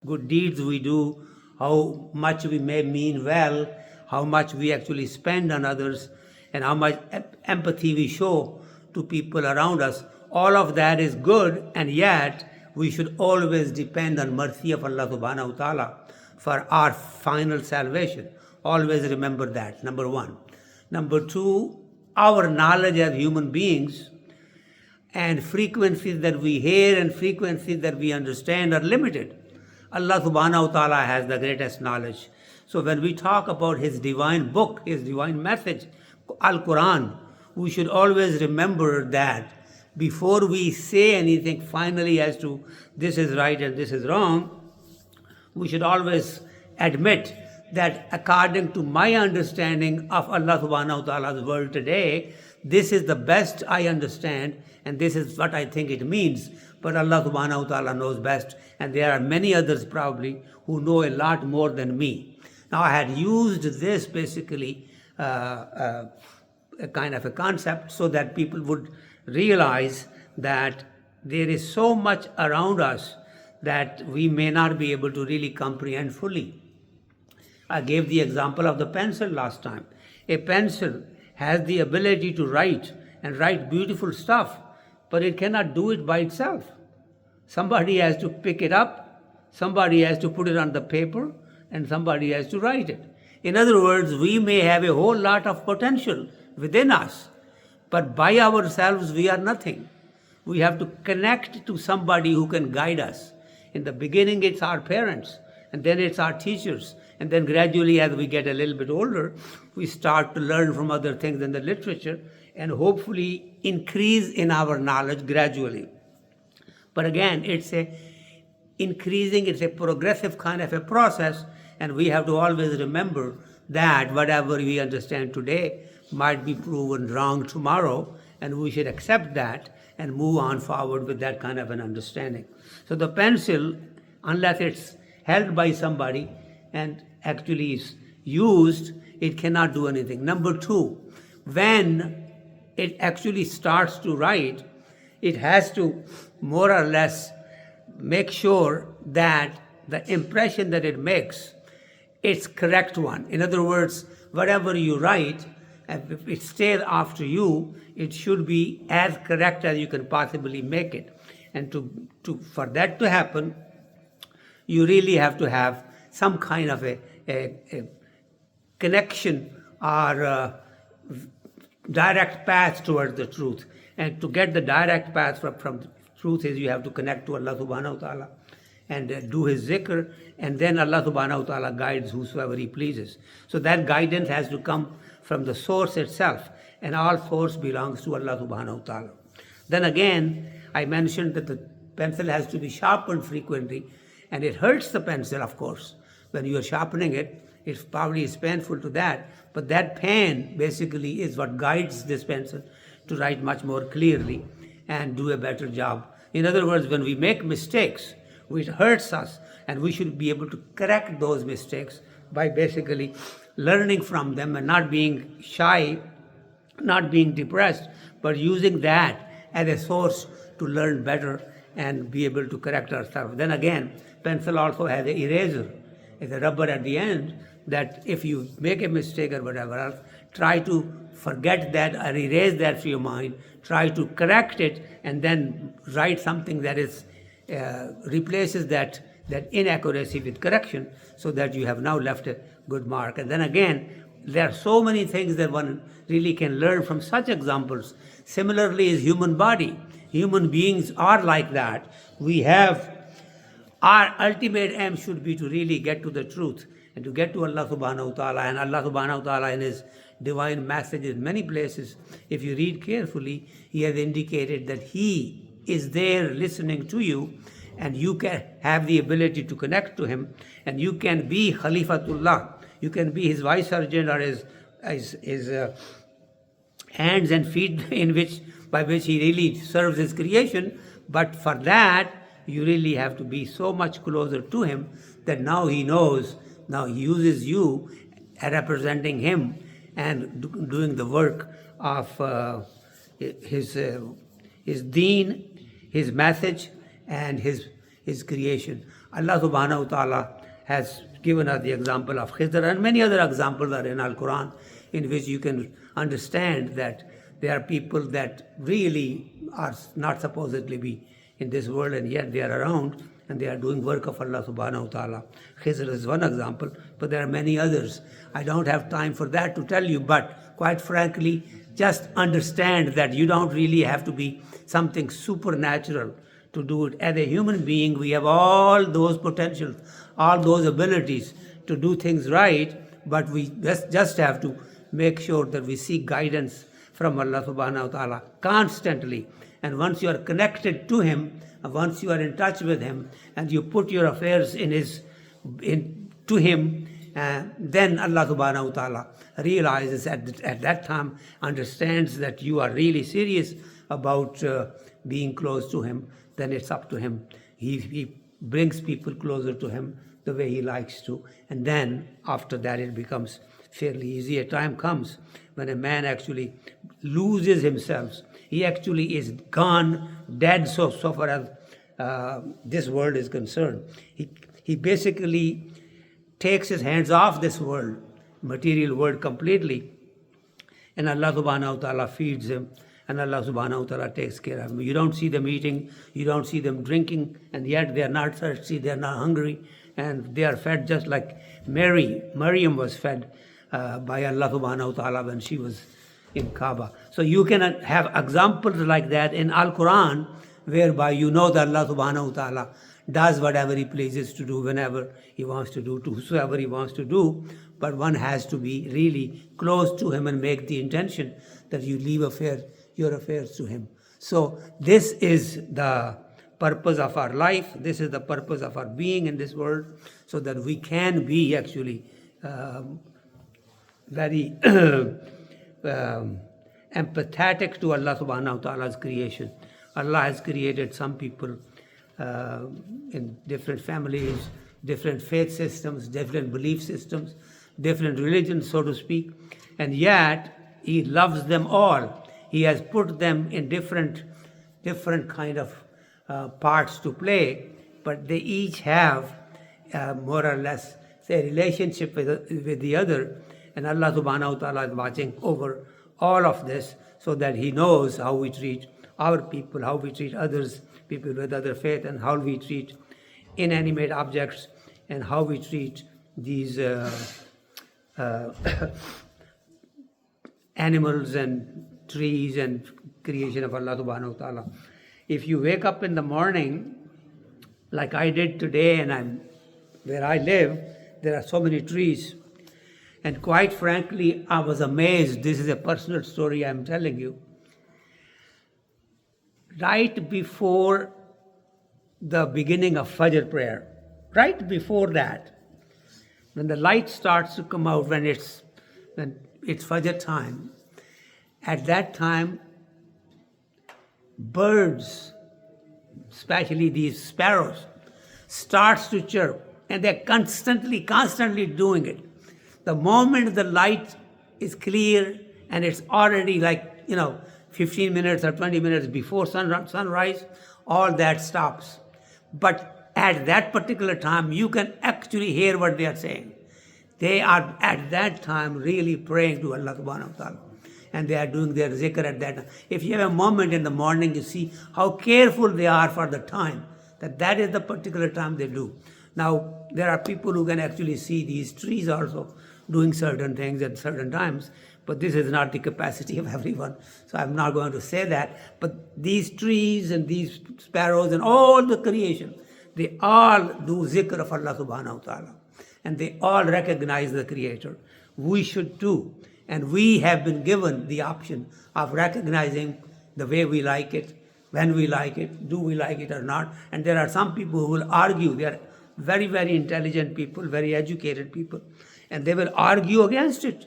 good deeds we do, how much we may mean well, how much we actually spend on others, and how much empathy we show to people around us. All of that is good, and yet we should always depend on mercy of Allah subhanahu wa ta'ala for our final salvation. Always remember that, number one. Number two, our knowledge as human beings and frequencies that we hear and frequencies that we understand are limited. Allah subhanahu wa ta'ala has the greatest knowledge. So when we talk about His divine book, His divine message, Al-Quran, we should always remember that before we say anything finally as to this is right and this is wrong, we should always admit that according to my understanding of Allah subhanahu wa ta'ala's word today, this is the best I understand and this is what I think it means. But Allah subhanahu wa ta'ala knows best, and there are many others probably who know a lot more than me. Now I had used this basically a kind of a concept so that people would realize that there is so much around us that we may not be able to really comprehend fully. I gave the example of the pencil last time. A pencil has the ability to write and write beautiful stuff, but it cannot do it by itself. Somebody has to pick it up, somebody has to put it on the paper, and somebody has to write it. In other words, we may have a whole lot of potential within us, but by ourselves we are nothing. We have to connect to somebody who can guide us. In the beginning it's our parents, and then it's our teachers, and then gradually as we get a little bit older, we start to learn from other things in the literature and hopefully increase in our knowledge gradually. But again, it's a progressive kind of a process, and we have to always remember that whatever we understand today might be proven wrong tomorrow, and we should accept that and move on forward with that kind of an understanding. So the pencil, unless it's held by somebody and actually is used, it cannot do anything. Number two, when it actually starts to write, it has to more or less make sure that the impression that it makes, it's correct one. In other words, whatever you write, if it stays after you, it should be as correct as you can possibly make it. And for that to happen, you really have to have some kind of a connection or a direct path towards the truth. And to get the direct path from the truth is you have to connect to Allah subhanahu wa ta'ala and do His zikr, and then Allah subhanahu wa ta'ala guides whosoever He pleases. So that guidance has to come from the source itself, and all source belongs to Allah subhanahu wa ta'ala. Then again, I mentioned that the pencil has to be sharpened frequently, and it hurts the pencil, of course. When you are sharpening it, it probably is painful to that, but that pain basically is what guides this pencil to write much more clearly and do a better job. In other words, when we make mistakes, it hurts us, and we should be able to correct those mistakes by basically learning from them and not being shy, not being depressed, but using that as a source to learn better and be able to correct ourselves. Then again, pencil also has an eraser. It's a rubber at the end that if you make a mistake or whatever else, try to forget that or erase that from your mind, try to correct it, and then write something that is replaces that inaccuracy with correction, so that you have now left a good mark. And then again, there are so many things that one really can learn from such examples. Similarly is human body. Human beings are like that. Our ultimate aim should be to really get to the truth and to get to Allah subhanahu wa ta'ala. And Allah subhanahu wa ta'ala in His divine messages, many places, if you read carefully, He has indicated that He is there listening to you, and you can have the ability to connect to Him, and you can be Khalifatullah. You can be His vice sergeant or his hands and feet by which He really serves His creation. But for that, you really have to be so much closer to Him that now He knows, now He uses you representing Him and doing the work of His deen, His message, and His creation. Allah subhanahu wa ta'ala has given us the example of Khidr, and many other examples are in Al-Quran, in which you can understand that there are people that really are not supposedly be in this world, and yet they are around and they are doing work of Allah subhanahu wa ta'ala. Khidr is one example, but there are many others. I don't have time for that to tell you, but quite frankly, just understand that you don't really have to be something supernatural to do it. As a human being, we have all those potentials, all those abilities to do things right, but we just have to make sure that we seek guidance from Allah subhanahu wa ta'ala constantly. And once you are connected to Him, once you are in touch with Him, and you put your affairs to Him, then Allah subhanahu wa ta'ala realizes at that time, understands that you are really serious about being close to Him. Then it's up to Him. He brings people closer to Him the way He likes to. And then after that it becomes fairly easy. A time comes when a man actually loses himself. He actually is gone, dead, so far as this world is concerned. He basically takes his hands off this world, material world, completely. And Allah subhanahu wa ta'ala feeds him, and Allah subhanahu wa ta'ala takes care of him. You don't see them eating, you don't see them drinking, and yet they are not thirsty, they are not hungry, and they are fed just like Maryam was fed by Allah subhanahu wa ta'ala when she was in Kaaba. So you can have examples like that in Al-Quran, whereby you know that Allah subhanahu wa ta'ala does whatever He pleases to do, whenever He wants to do, to whosoever He wants to do. But one has to be really close to Him and make the intention that you leave your affairs to Him. So this is the purpose of our life. This is the purpose of our being in this world, so that we can be actually very empathetic to Allah subhanahu wa ta'ala's creation. Allah has created some people in different families, different faith systems, different belief systems, different religions, so to speak, and yet He loves them all. He has put them in different kind of parts to play, but they each have more or less a relationship with the other, and Allah subhanahu wa ta'ala is watching over all of this, so that He knows how we treat our people, how we treat others, people with other faith, and how we treat inanimate objects, and how we treat these animals and trees and creation of Allah subhanahu wa ta'ala. If you wake up in the morning, like I did today, and where I live, there are so many trees. And quite frankly, I was amazed. This is a personal story I'm telling you. Right before the beginning of Fajr prayer, right before that, when the light starts to come out, when it's Fajr time, at that time, birds, especially these sparrows, starts to chirp, and they're constantly doing it. The moment the light is clear and it's already 15 minutes or 20 minutes before sunrise, all that stops. But at that particular time, you can actually hear what they are saying. They are at that time really praying to Allah subhanahu wa ta'ala, and they are doing their zikr at that time. If you have a moment in the morning, you see how careful they are for the time, that is the particular time they do. Now, there are people who can actually see these trees also doing certain things at certain times, but this is not the capacity of everyone, so I'm not going to say that. But these trees and these sparrows and all the creation, they all do zikr of Allah subhanahu wa ta'ala, and they all recognize the Creator. We should too, and we have been given the option of recognizing the way we like it, when we like it, do we like it or not. And there are some people who will argue. They are very, very intelligent people, very educated people, and they will argue against it.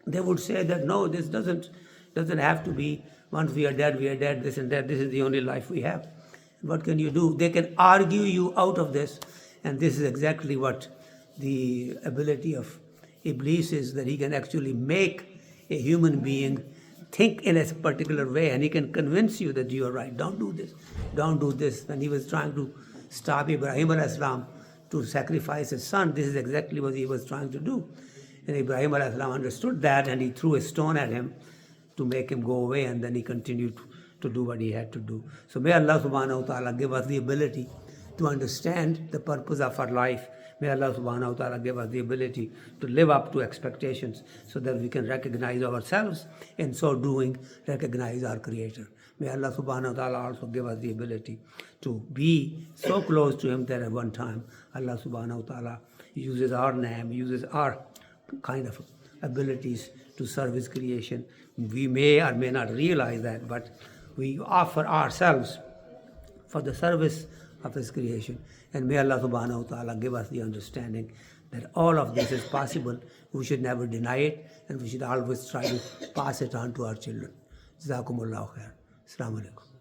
They would say that no, this doesn't have to be. Once we are dead, this and that. This is the only life we have. What can you do? They can argue you out of this, and this is exactly what the ability of Iblis is, that he can actually make a human being think in a particular way, and he can convince you that you are right. Don't do this. Don't do this. When he was trying to stop Ibrahim alayhi salam to sacrifice his son. This is exactly what he was trying to do. And Ibrahim alayhi salam understood that, and he threw a stone at him to make him go away, and then he continued to do what he had to do. So may Allah subhanahu wa ta'ala give us the ability to understand the purpose of our life. May Allah subhanahu wa ta'ala give us the ability to live up to expectations so that we can recognize ourselves, in so doing recognize our Creator. May Allah subhanahu wa ta'ala also give us the ability to be so close to Him that at one time Allah subhanahu wa ta'ala uses our name, uses our kind of abilities to serve His creation. We may or may not realize that, but we offer ourselves for the service of His creation. And may Allah subhanahu wa ta'ala give us the understanding that all of this is possible. We should never deny it, and we should always try to pass it on to our children. Jazakumullahu khair. Assalamu alaikum.